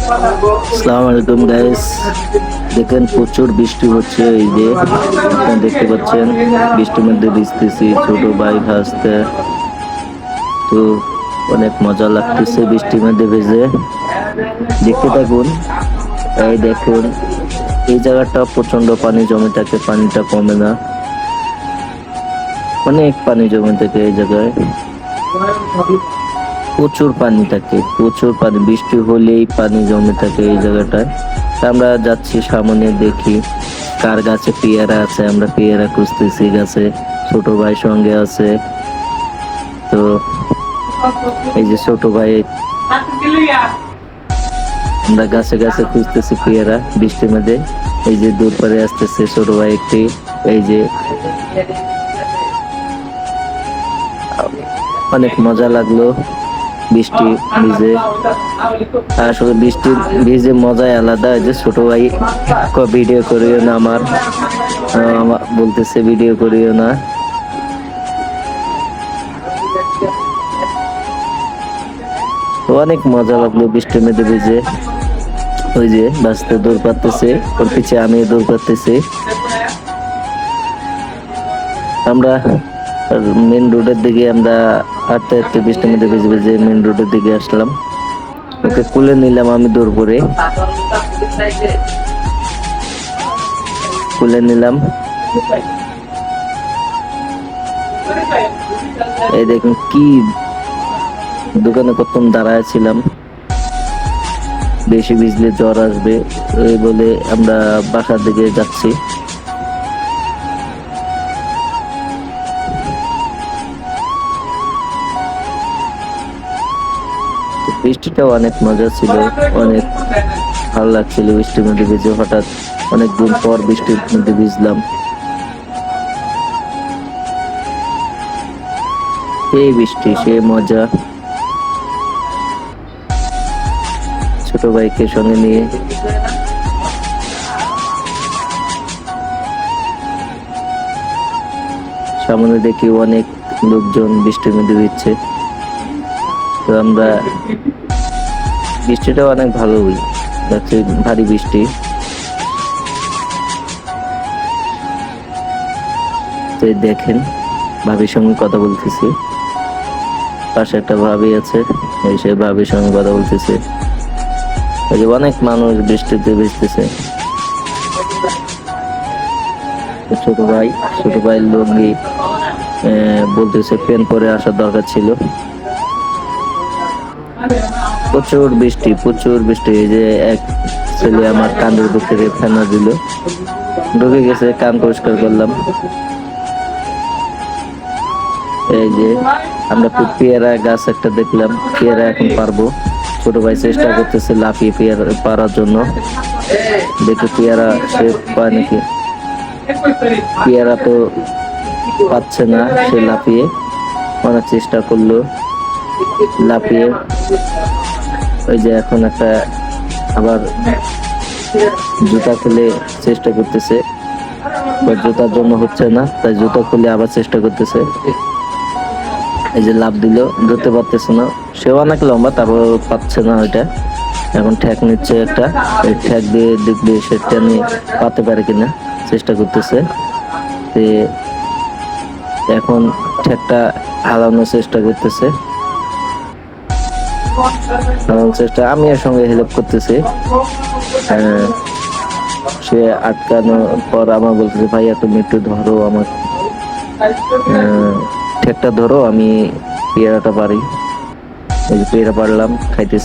আসসালামু আলাইকুম গাইস, দেখেন প্রচুর বৃষ্টি হচ্ছে। এই যে আপনারা দেখতে পাচ্ছেন, বৃষ্টির মধ্যে ভিজতেছি, ছোট ভাই ভাসতে। তো অনেক মজা লাগতেছে বৃষ্টির মধ্যে ভিজে। দেখতে থাকুন। এই দেখুন, এই জায়গাটা প্রচন্ড পানি জমে থাকে, পানিটা কমে না, অনেক পানি জমে থাকে এই জায়গায়। প্রচুর পানি থাকে, প্রচুর পানি, বৃষ্টি হলেই পানি জমে থাকে এই জায়গাটায়। তা আমরা যাচ্ছি সামনে, দেখি কার গাছে পেয়ারা আছে। আমরা পেয়ারা খুঁজতেছি গাছে, ছোট ভাই সঙ্গে আছে। তো এই যে ছোট ভাই, আমরা গাছে গাছে খুঁজতেছি পেয়ারা বৃষ্টির মধ্যে। এই যে দূর পারে আসতেছে ছোট ভাই একটি। এই যে অনেক মজা লাগলো বৃষ্টি ভিজে। আসলে বৃষ্টি ভিজে মজাই আলাদা। যে ছোট ভাই ভিডিও করিও না, আমার বলতেছে ভিডিও করিও না। তো অনেক মজা লাগলো বৃষ্টির মধ্যে ভিজে। ওই যে বাঁচতে দৌড় পারতেছে, ওর পিছিয়ে আমি দৌড় পারতেছি। আমরা মেন রোডের দিকে, আমরা হাঁটতে হাঁটতে বৃষ্টির মধ্যে ভিজে ভিজে মেন রোডের দিকে আসলাম। ওকে কুলে নিলাম আমি দৌড় করে, কুলে নিলাম। এই দেখুন কি দোকানে কতক্ষণ দাঁড়ায় ছিলাম, বেশি ভিজলে জ্বর আসবে এই বলে আমরা বাসার দিকে যাচ্ছি। বৃষ্টিটাও অনেক মজা ছিল, অনেক ভালো লাগছিল বৃষ্টির মধ্যে ভিজে। হঠাৎ অনেকদিন পর বৃষ্টির মধ্যে ভিজলাম, সেই বৃষ্টি সেই মজা। ছোট ভাইকে সঙ্গে নিয়ে সামনে দেখি অনেক লোকজন বৃষ্টির মধ্যে ভিজছে। তো আমরা, বৃষ্টিটা অনেক ভালো যাচ্ছে, ভারী বৃষ্টি। তো দেখেন, ভাবির সঙ্গে কথা বলতেছি, পাশে একটা ভাবি আছে, সে ভাবির সঙ্গে কথা বলতেছে। এই যে অনেক মানুষ বৃষ্টিতে ভিজতেছে। ছোট ভাই লুঙ্গি বলতেছে প্যান্ট পরে আসার দরকার ছিল। প্রচুর বৃষ্টি, প্রচুর বৃষ্টি। এই যে এক ছেলে আমার কানের ভিতরে ফেনা দিল, ঢুকে গেছে, কান পরিষ্কার করলাম। এই যে আমরা পেয়ারা গাছ একটা দেখলাম, পেয়ারা এখন পারবো। ছোট ভাই চেষ্টা করতেছে লাফিয়ে পেয়ারা পারার জন্য, দেখি পেয়ারা সে পায় নাকি। পেয়ারা তো পাচ্ছে না, সে লাফিয়ে অনেক চেষ্টা করলো, লাফিয়ে। ওই যে এখন একটা আবার জুতা খুলে চেষ্টা করতেছে, জুতার জন্য হচ্ছে না, তাই জুতা খুলে আবার চেষ্টা করতেছে। এই যে লাফ দিল, ধরতে পারতেছে না, সেও অনেক লম্বা, তারপর পাচ্ছে না ওইটা। এখন ঠ্যাক নিচ্ছে একটা, এই ঠ্যাক দিয়ে দেখবে সে টেনে পাতে পারে কিনা, চেষ্টা করতেছে। এখন ঠ্যাকটা হালানোর চেষ্টা করতেছে, আমি এর সঙ্গে হেল্প করতেছি। সে আটকানোর পর আমার বলতেছে, ভাইয়া তুমি একটু ধরো আমার ঠেকটা ধরো, আমি পেয়ারাটা পারি। এই যে পেয়ারা পারলাম, খাইতেছি।